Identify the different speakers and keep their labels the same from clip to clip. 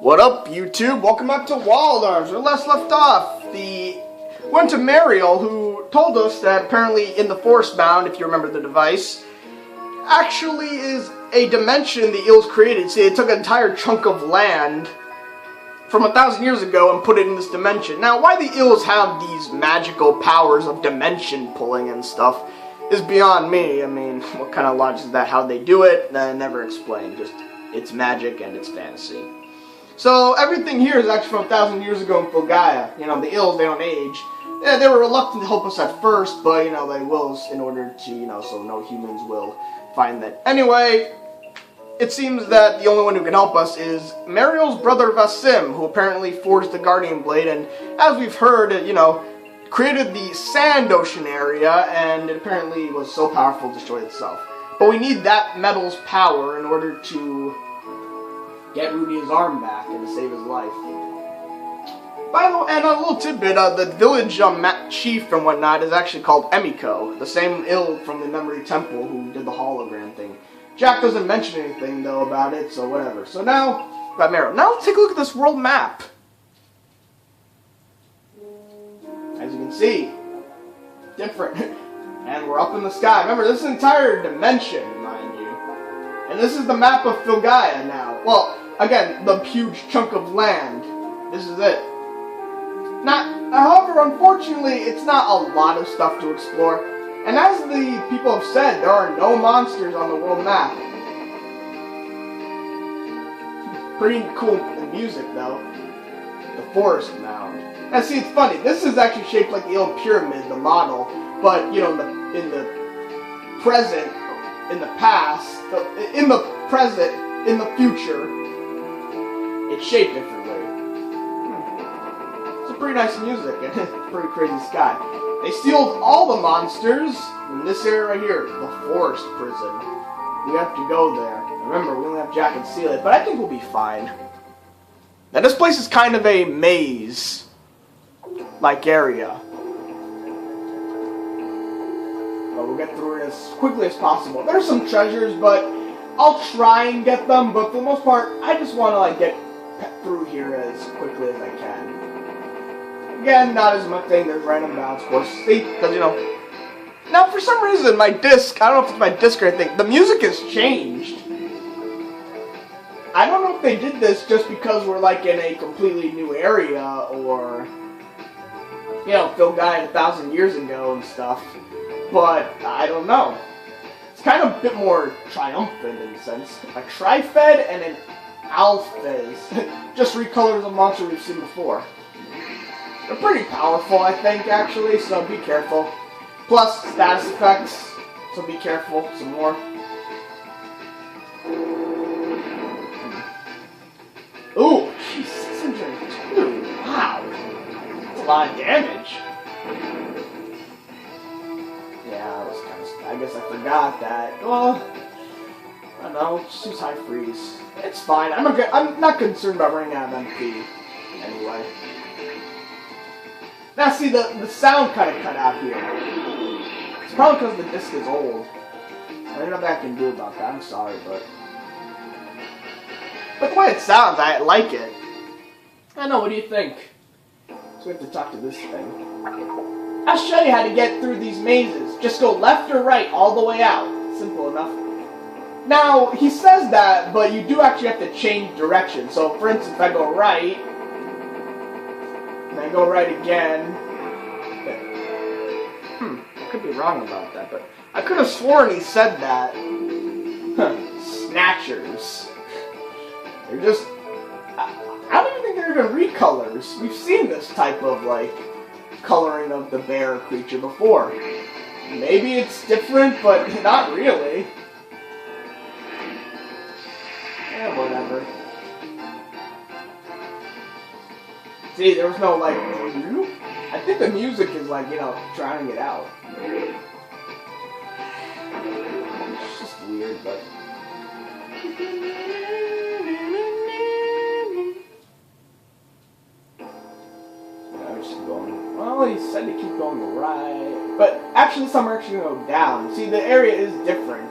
Speaker 1: What up, YouTube? Welcome back to Wild Arms. Where last left off, went to Mariel, who told us that apparently in the Forest Bound, if you remember the device, actually is a dimension the Eels created. See, it took an entire chunk of land from 1,000 years ago and put it in this dimension. Now, why the Eels have these magical powers of dimension pulling and stuff is beyond me. I mean, what kind of logic is that? How they do it? Never explained. Just, it's magic and it's fantasy. So everything here is actually from 1,000 years ago in Filgaia. You know, the Eels, they don't age. Yeah, they were reluctant to help us at first, but, you know, they will in order to, you know, so no humans will find that. Anyway, it seems that the only one who can help us is Mariel's brother Vassim, who apparently forged the Guardian Blade, and as we've heard, it, you know, created the Sand Ocean area, and it apparently was so powerful it destroyed itself. But we need that metal's power in order to get Rudy his arm back and to save his life. By the way, and a little tidbit, the village chief and whatnot is actually called Emiko, the same Ill from the Memory Temple who did the hologram thing. Jack doesn't mention anything, though, about it, so whatever. So now, got Mariel. Now let's take a look at this world map. As you can see, different. And we're up in the sky. Remember, this is an entire dimension, mind you. And this is the map of Filgaia now. Well, again, the huge chunk of land. This is it. However, unfortunately, it's not a lot of stuff to explore. And as the people have said, there are no monsters on the world map. Pretty cool music, though. The Forest Mound. Now, see, it's funny. This is actually shaped like the old pyramid, the model. But, you know, in the present, in the past, in the present, in the future, it's shaped differently. It's pretty nice music and pretty crazy sky. They sealed all the monsters in this area right here, the Forest Prison. We have to go there. Remember, we only have Jack and Cecilia, but I think we'll be fine. Now, this place is kind of a maze-like area. But we'll get through it as quickly as possible. There's some treasures, but I'll try and get them. But for the most part, I just want to like get through here as quickly as I can. Again, not as much thing. There's random bounce, of course. Because, you know. Now, for some reason, my disc, I don't know if it's my disc or anything, the music has changed. I don't know if they did this just because we're, like, in a completely new area, or, you know, Filgaia 1,000 years ago and stuff. But, I don't know. It's kind of a bit more triumphant in a sense. A Trifed and an Alphys. Just recolors a monster we've seen before. They're pretty powerful, I think, actually, so be careful. Plus, status effects, so be careful. Some more. Ooh, geez, 602. Wow. That's a lot of damage. Yeah, that was kind of... I guess I forgot that. Well, I don't know, just use high freeze. It's fine. I'm not concerned about running out of MP. Anyway. Now see, the sound kind of cut out here. It's probably because the disc is old. There's nothing I can do about that, I'm sorry, but the way it sounds, I like it. I don't know, what do you think? So we have to talk to this thing. I'll show you how to get through these mazes. Just go left or right all the way out. Simple enough. Now, he says that, but you do actually have to change direction. So, for instance, if I go right, and I go right again. I could be wrong about that, but I could have sworn he said that. Snatchers. They're just... I don't even think they're even recolors. We've seen this type of, like, coloring of the bear creature before. Maybe it's different, but not really. Yeah, whatever. See, there was no, like, I think the music is, like, you know, drowning it out. It's just weird, but... Yeah, I'm just going... Well, he said to keep going right... But, actually, some are actually going to go down. See, the area is different.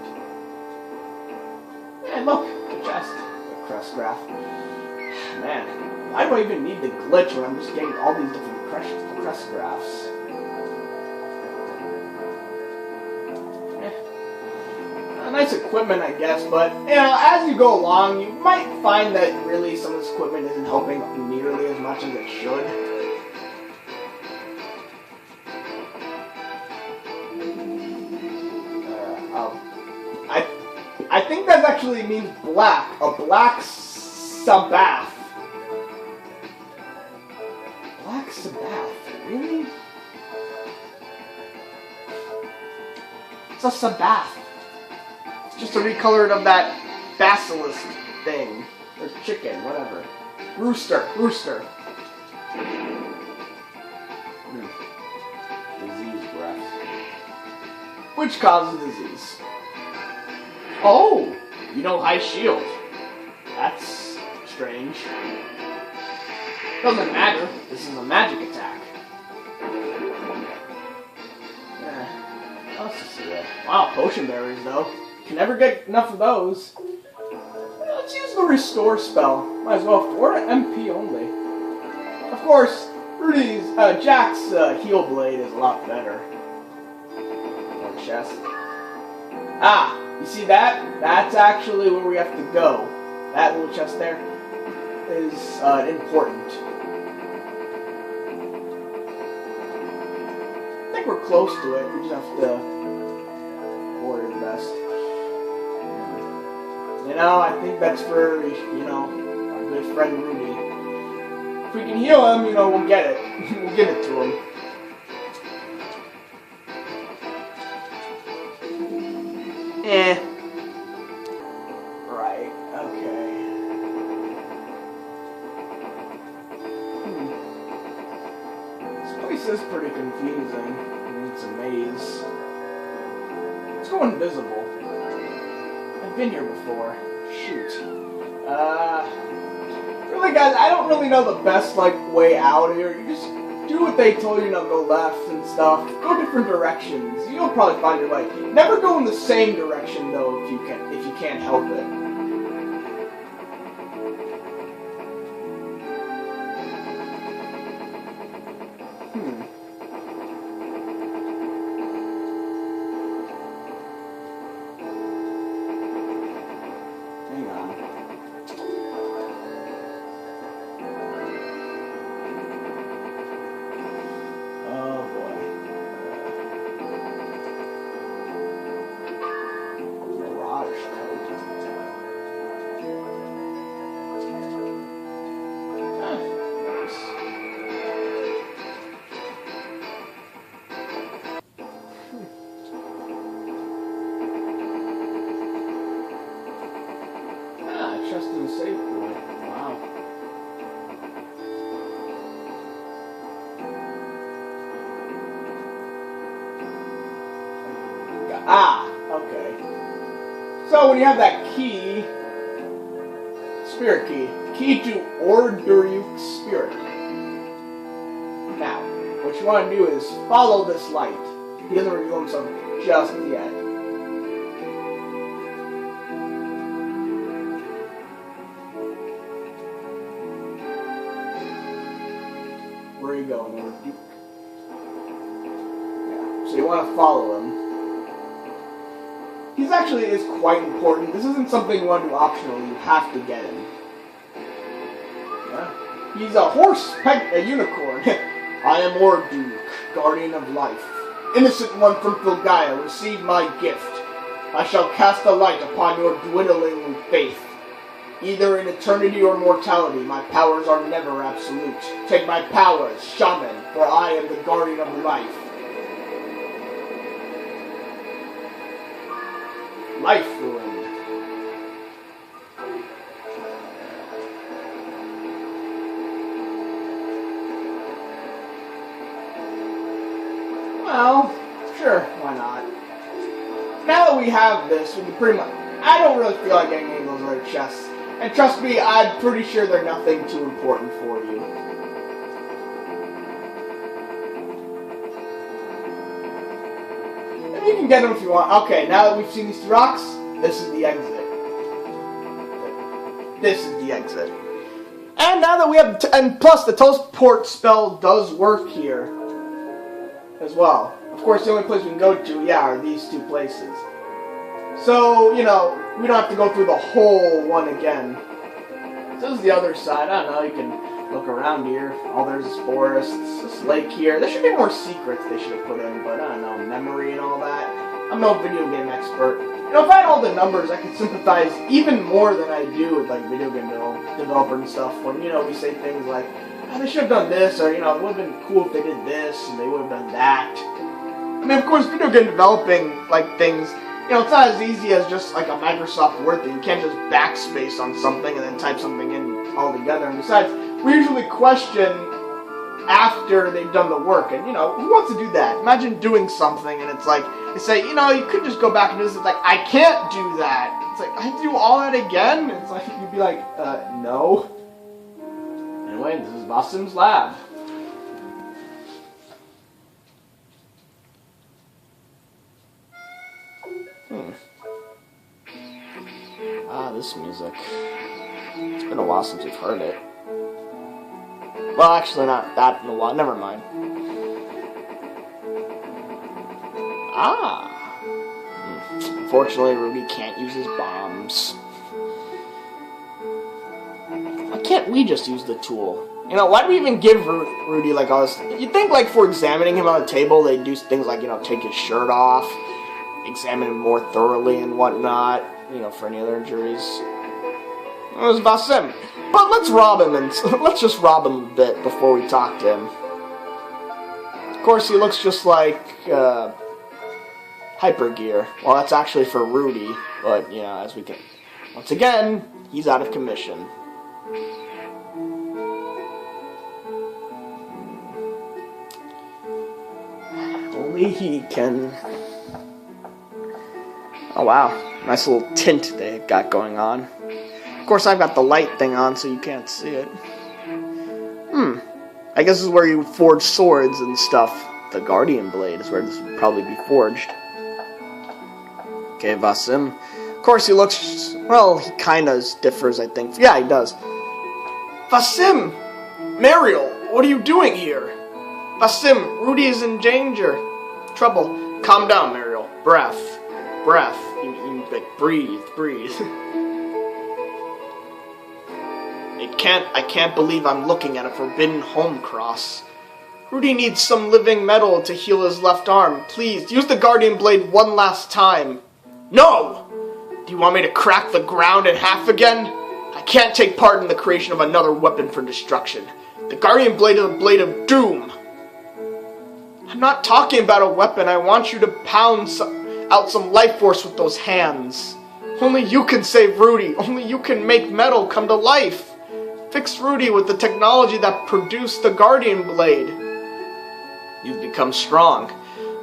Speaker 1: And look, the chest. The crest graph. Man, why do I even need the glitch when I'm just getting all these different crest graphs? Nice equipment, I guess, but, you know, as you go along, you might find that really some of this equipment isn't helping nearly as much as it should. I think that actually means black. A black Sabbath. Black Sabbath? Really? It's a Sabbath. It's just a recolored of that basilisk thing. Or chicken, whatever. Rooster. Disease breath. Which causes disease. Oh! You know high shield. That's strange. Doesn't matter. This is a magic attack. Oh, Cecilia. Wow, potion berries though. Can never get enough of those. Let's use the restore spell. Might as well. 4 MP only. Of course, Jack's heal blade is a lot better. More chest. Ah, you see that? That's actually where we have to go. That little chest there is important. I think we're close to it. We just have to order the best. You know, I think that's for, you know, our good friend Rudy. If we can heal him, you know, we'll get it. We'll give it to him. Right, okay. This place is pretty confusing. It's a maze. Let's go invisible. I've been here before. Shoot. Really guys, I don't really know the best, like, way out here. You just do what they told you, go left and stuff. Go different directions. You'll probably find your way. Never go in the same direction though if you can't help it. Hang on. Just in the save point. Wow. Ah, okay. So when you have that key, spirit key to Orduruk's spirit. Now, what you want to do is follow this light. He doesn't reveal himself just yet. Where are you going, Duke? Yeah, so you want to follow him. He's actually is quite important. This isn't something you want to do optionally. You have to get him. Yeah. He's a horse, a unicorn. I am Orduk, guardian of life. Innocent one from Filgaia, receive my gift. I shall cast a light upon your dwindling faith. Either in eternity or mortality, my powers are never absolute. Take my powers, shaman, for I am the guardian of life. Life ruined. Well, sure, why not? Now that we have this, we can pretty much... I don't really feel like getting any of those other chests. And trust me, I'm pretty sure they're nothing too important for you. And you can get them if you want. Okay, now that we've seen these 2 rocks, this is the exit. This is the exit. And now that we have, and plus the teleport spell does work here as well. Of course, the only place we can go to, are these two places. So, we don't have to go through the whole one again. So this is the other side. I don't know, you can look around here. All there's is forests, this lake here. There should be more secrets they should have put in, but I don't know, memory and all that. I'm no video game expert. If I had all the numbers, I could sympathize even more than I do with, like, video game developer and stuff. When, we say things like, oh, they should have done this, or, it would have been cool if they did this, and they would have done that. I mean, of course, video game developing, like, things, it's not as easy as just, like, a Microsoft Word thing. You can't just backspace on something and then type something in altogether. And besides, we usually question after they've done the work. And, who wants to do that? Imagine doing something and it's like, they say, you could just go back and do this. It's like, I can't do that. It's like, I have to do all that again? It's like, you'd be like, no. Anyway, this is Vassim's lab. This music. It's been a while since we've heard it. Well, actually not that in a while. Never mind. Unfortunately, Rudy can't use his bombs. Why can't we just use the tool? Why do we even give Rudy, like, all this? You'd think, like, for examining him on the table, they'd do things like, take his shirt off, examine him more thoroughly and whatnot, for any other injuries. It was Vassim. But let's rob him, and let's just rob him a bit before we talk to him. Of course, he looks just like, Hypergear. Well, that's actually for Rudy, but, as we can... Once again, he's out of commission. Only he can... Oh, wow. Nice little tint they got going on. Of course, I've got the light thing on, so you can't see it. I guess this is where you forge swords and stuff. The Guardian Blade is where this would probably be forged. Okay, Vassim. Of course, he looks... Well, he kind of differs, I think. Yeah, he does. Vassim! Mariel, what are you doing here? Vassim, Rudy is in danger. Trouble. Calm down, Mariel. Breath. Breath. You like, breathe. I can't believe I'm looking at a forbidden home cross. Rudy needs some living metal to heal his left arm. Please, use the Guardian Blade one last time. No! Do you want me to crack the ground in half again? I can't take part in the creation of another weapon for destruction. The Guardian Blade is a blade of doom. I'm not talking about a weapon. I want you to pound out some life force with those hands. Only you can save Rudy. Only you can make metal come to life. Fix Rudy with the technology that produced the Guardian Blade. You've become strong.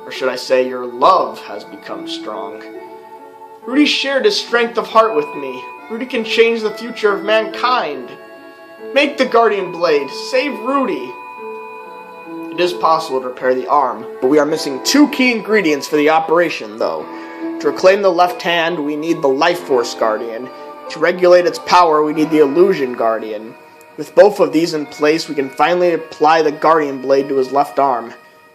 Speaker 1: Or should I say your love has become strong. Rudy shared his strength of heart with me. Rudy can change the future of mankind. Make the Guardian Blade. Save Rudy. It is possible to repair the arm, but we are missing two key ingredients for the operation, though. To reclaim the left hand, we need the Life Force Guardian. To regulate its power, we need the Illusion Guardian. With both of these in place, we can finally apply the Guardian Blade to his left arm.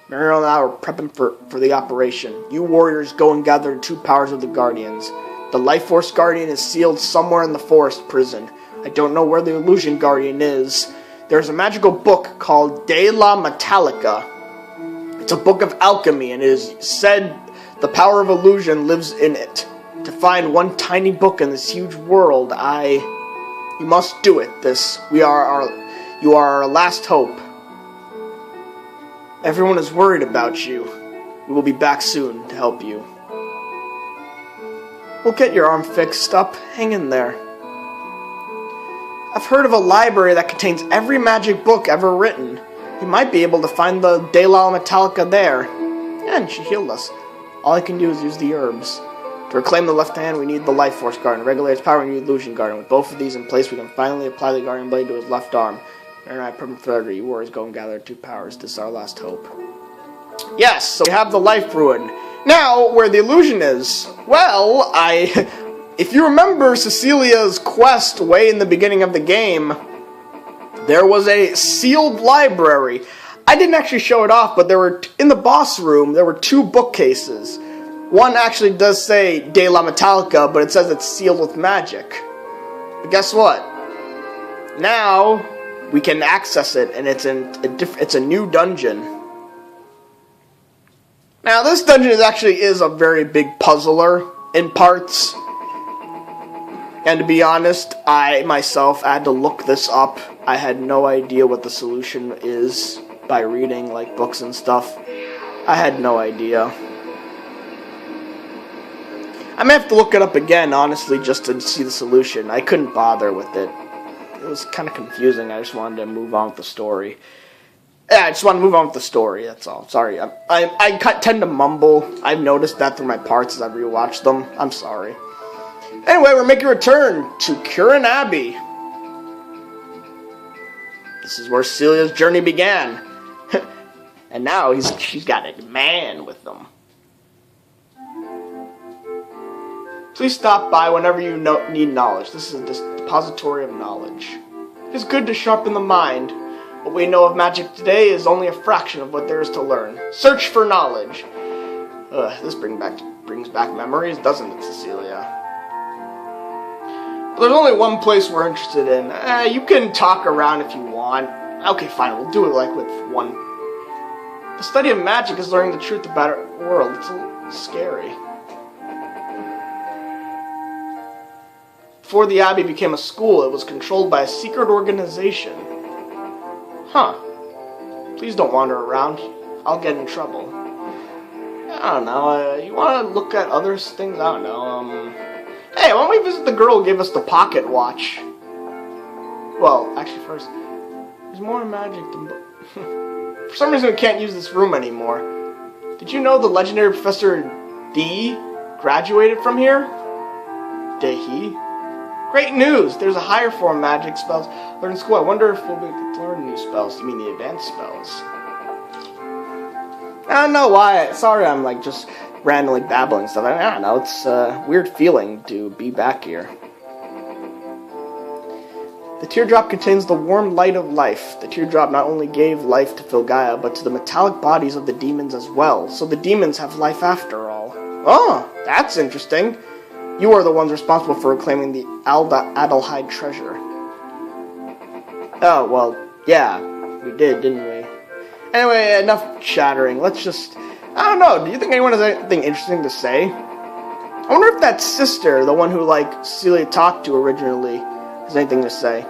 Speaker 1: Mariel and I are prepping for the operation. You warriors go and gather 2 powers of the Guardians. The Life Force Guardian is sealed somewhere in the forest prison. I don't know where the Illusion Guardian is. There's a magical book called De La Metallica. It's a book of alchemy, and it is said the power of illusion lives in it. To find one tiny book in this huge world, you must do it. You are our last hope. Everyone is worried about you. We will be back soon to help you. We'll get your arm fixed up. Hang in there. I've heard of a library that contains every magic book ever written. You might be able to find the De La Metallica there. And she healed us. All I can do is use the herbs. To reclaim the left hand, we need the Life Force Guardian. To regulate its power, we need the Illusion Guardian. With both of these in place, we can finally apply the Guardian Blade to his left arm. Aaron and I, Permanent Threader, you warriors go and gather 2 powers. This is our last hope. Yes, so we have the Life Ruin. Now, where the illusion is, well, if you remember Cecilia's quest way in the beginning of the game, there was a sealed library. I didn't actually show it off, but there were, in the boss room, there were 2 bookcases. One actually does say De La Metallica, but it says it's sealed with magic. But guess what? Now, we can access it, and it's a new dungeon. Now, this dungeon is a very big puzzler in parts. And to be honest, I myself had to look this up. I had no idea what the solution is by reading, like, books and stuff. I had no idea. I may have to look it up again, honestly, just to see the solution. I couldn't bother with it. It was kind of confusing. I just wanted to move on with the story. Yeah, I just want to move on with the story, that's all. Sorry, I tend to mumble. I've noticed that through my parts as I rewatch them. I'm sorry. Anyway, we're making a return to Curan Abbey. This is where Cecilia's journey began. And now she's got a man with them. Please stop by whenever you need knowledge. This is a depository of knowledge. It is good to sharpen the mind. What we know of magic today is only a fraction of what there is to learn. Search for knowledge. This brings back memories, doesn't it, Cecilia? But there's only one place we're interested in. You can talk around if you want. Okay, fine, we'll do it like with one. The study of magic is learning the truth about our world. It's a little scary. Before the Abbey became a school, it was controlled by a secret organization. Huh. Please don't wander around. I'll get in trouble. I don't know. You want to look at other things? I don't know. Hey, why don't we visit the girl who gave us the pocket watch? Well, actually, first, there's more magic than... For some reason, we can't use this room anymore. Did you know the legendary Professor D graduated from here? Did he? Great news! There's a higher form of magic spells learned in school. I wonder if we'll be able to learn new spells. You mean the advanced spells? I don't know why. Sorry, I'm like just randomly babbling stuff. I don't know. It's a weird feeling to be back here. The teardrop contains the warm light of life. The teardrop not only gave life to Filgaia, but to the metallic bodies of the demons as well. So the demons have life after all. Oh, that's interesting. You are the ones responsible for reclaiming the Adelheid treasure. Oh, well, yeah, we did, didn't we? Anyway, enough chattering. Let's just... I don't know, do you think anyone has anything interesting to say? I wonder if that sister, the one who, like, Cecilia talked to originally, has anything to say.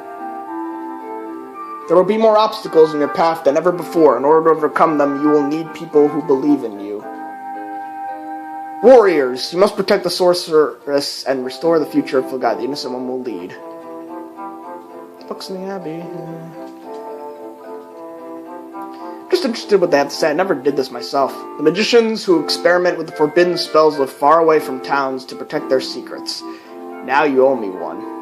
Speaker 1: There will be more obstacles in your path than ever before. In order to overcome them, you will need people who believe in you. Warriors, you must protect the sorceress and restore the future of Filgaia. The innocent one will lead. Books in the Abbey. Just interested in what they have to say. I never did this myself. The magicians who experiment with the forbidden spells live far away from towns to protect their secrets. Now you owe me one.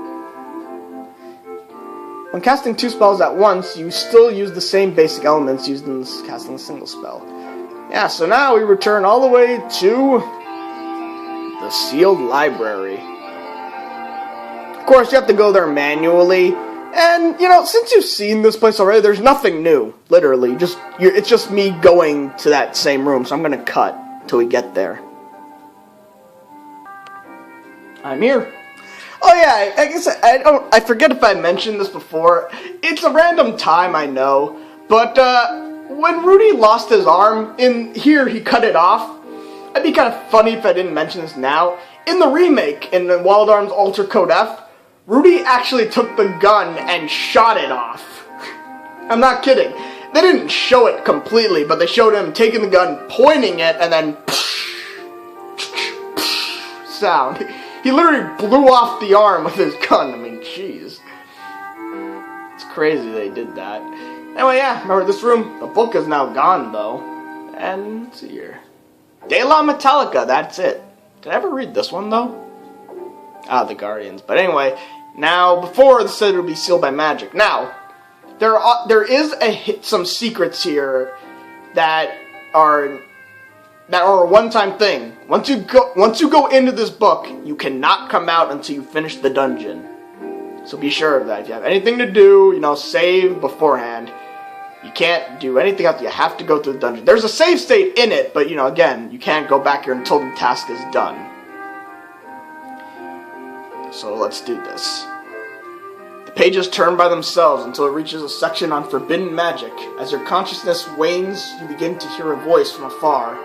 Speaker 1: When casting 2 spells at once, you still use the same basic elements used in casting a single spell. Yeah, so now we return all the way to the sealed library. Of course, you have to go there manually. And, you know, since you've seen this place already, there's nothing new. Literally. It's just me going to that same room. So I'm going to cut till we get there. I'm here. Oh yeah, I guess I forget if I mentioned this before. It's a random time, I know. But, when Rudy lost his arm, in here he cut it off. It'd be kind of funny if I didn't mention this now. In the remake, in the Wild Arms Alter Code F, Rudy actually took the gun and shot it off. I'm not kidding. They didn't show it completely, but they showed him taking the gun, pointing it, and then sound. He literally blew off the arm with his gun. I mean, jeez. It's crazy they did that. Anyway, yeah, remember this room? The book is now gone, though. And, let's see here. De La Metallica, that's it. Did I ever read this one, though? Ah, the Guardians. But anyway, now, before, this said it would be sealed by magic. Now, there is some secrets here that are a one-time thing. Once you go into this book, you cannot come out until you finish the dungeon. So be sure of that. If you have anything to do, save beforehand. You can't do anything else. You have to go through the dungeon. There's a save state in it, but, again, you can't go back here until the task is done. So let's do this. The pages turn by themselves until it reaches a section on forbidden magic. As your consciousness wanes, you begin to hear a voice from afar.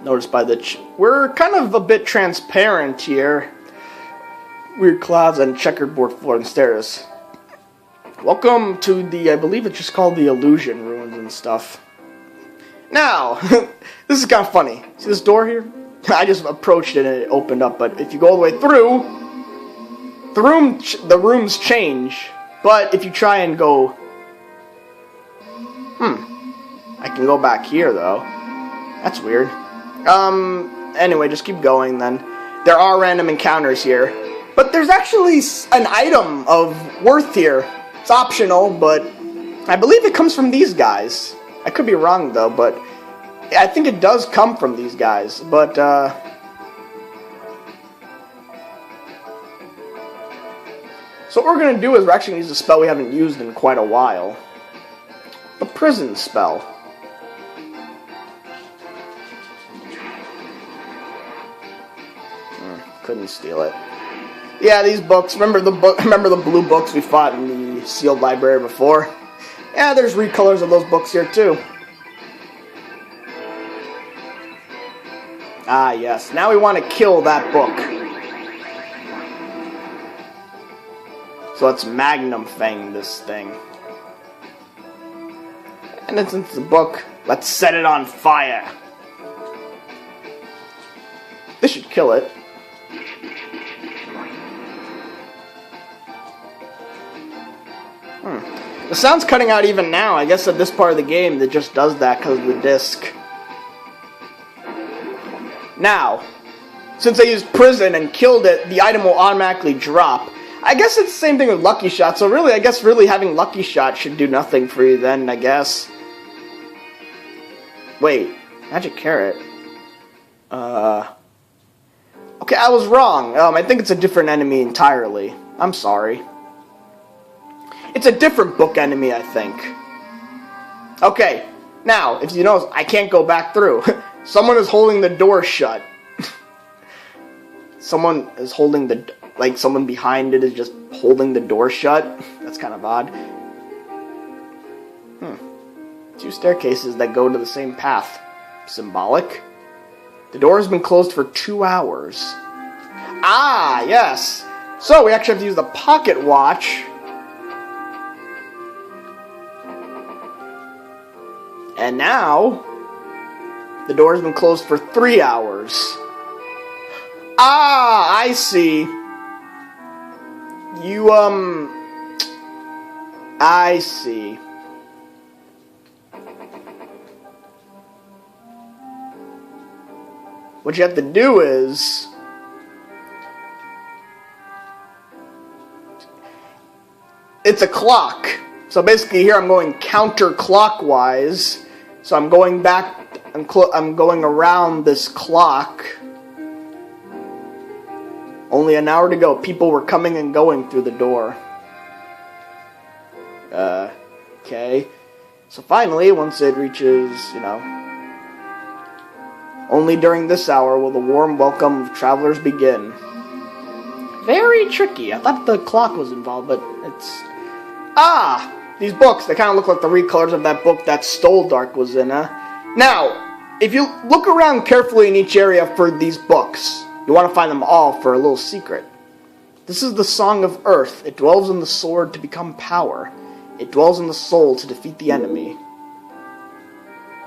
Speaker 1: Notice by we're kind of a bit transparent here. Weird clouds and checkerboard floor and stairs. Welcome to I believe it's just called the Illusion Ruins and stuff. Now, this is kind of funny. See this door here? I just approached it and it opened up, but if you go all the way through, the rooms change. But if you try and go, I can go back here though. That's weird. Anyway, just keep going then. There are random encounters here, but there's actually an item of worth here. It's optional, but I believe it comes from these guys. I could be wrong though, but I think it does come from these guys, but so what we're going to do is we're actually going to use a spell we haven't used in quite a while. The prison spell. Couldn't steal it. Yeah, these books. Remember the blue books we fought in the sealed library before? Yeah, there's recolors of those books here too. Ah, yes. Now we want to kill that book. So let's Magnum Fang this thing. And then since it's a book, let's set it on fire. This should kill it. The sound's cutting out even now. I guess at this part of the game that just does that because of the disc. Now, since I used prison and killed it, the item will automatically drop. I guess it's the same thing with Lucky Shot, so really, I guess really having Lucky Shot should do nothing for you then, I guess. Wait, Magic Carrot. Okay, I was wrong. I think it's a different enemy entirely. I'm sorry. It's a different book enemy, I think. Okay, now, if you notice, I can't go back through. Someone is holding the door shut. Someone is holding someone behind it is just holding the door shut. That's kind of odd. 2 staircases that go to the same path. Symbolic. The door has been closed for 2 hours. Ah, yes. So, we actually have to use the pocket watch. And now, the door has been closed for 3 hours. Ah, I see. I see. What you have to do is it's a clock. So basically here I'm going counterclockwise. So I'm going back, I'm going around this clock. Only an hour to go. People were coming and going through the door. Okay. So finally, once it reaches, only during this hour will the warm welcome of travelers begin. Very tricky. I thought the clock was involved, but it's... Ah! These books, they kind of look like the recolors of that book that Stoldark was in, Now, if you look around carefully in each area for these books, you want to find them all for a little secret. This is the Song of Earth. It dwells in the sword to become power. It dwells in the soul to defeat the enemy.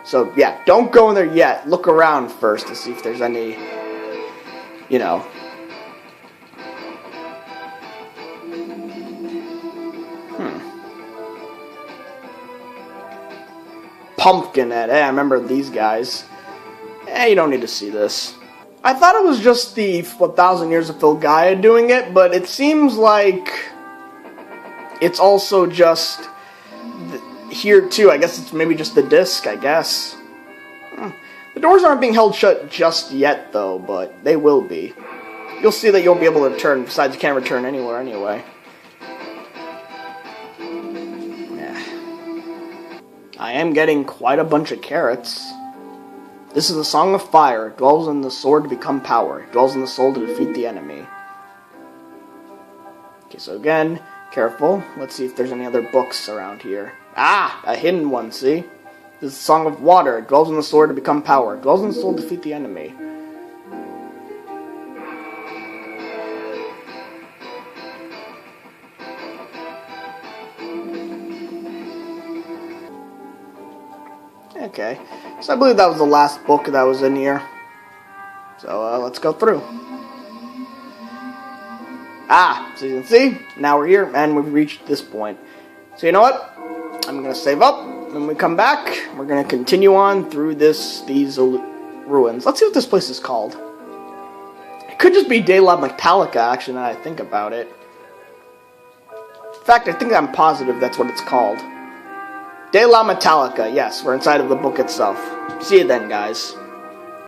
Speaker 1: So, yeah, don't go in there yet. Look around first to see if there's any, Pumpkinhead. Hey, I remember these guys. You don't need to see this. I thought it was just the 1,000 Years of Filgaia doing it, but it seems like it's also just... here too. I guess it's maybe just the disc, I guess. The doors aren't being held shut just yet, though, but they will be. You'll see that you won't be able to return, besides you can't return anywhere anyway. Yeah. I am getting quite a bunch of carrots. This is the Song of Fire. It dwells in the sword to become power. It dwells in the soul to defeat the enemy. Okay, so again, careful. Let's see if there's any other books around here. Ah! A hidden one, see? This is the Song of Water. It dwells in the sword to become power. It dwells in the soul to defeat the enemy. Okay, so I believe that was the last book that was in here. So let's go through. Ah, so you can see, now we're here, and we've reached this point. So you know what? I'm going to save up. When we come back, we're going to continue on through these ruins. Let's see what this place is called. It could just be De La Metallica, actually, now that I think about it. In fact, I think I'm positive that's what it's called. De La Metallica, yes, we're inside of the book itself. See you then, guys.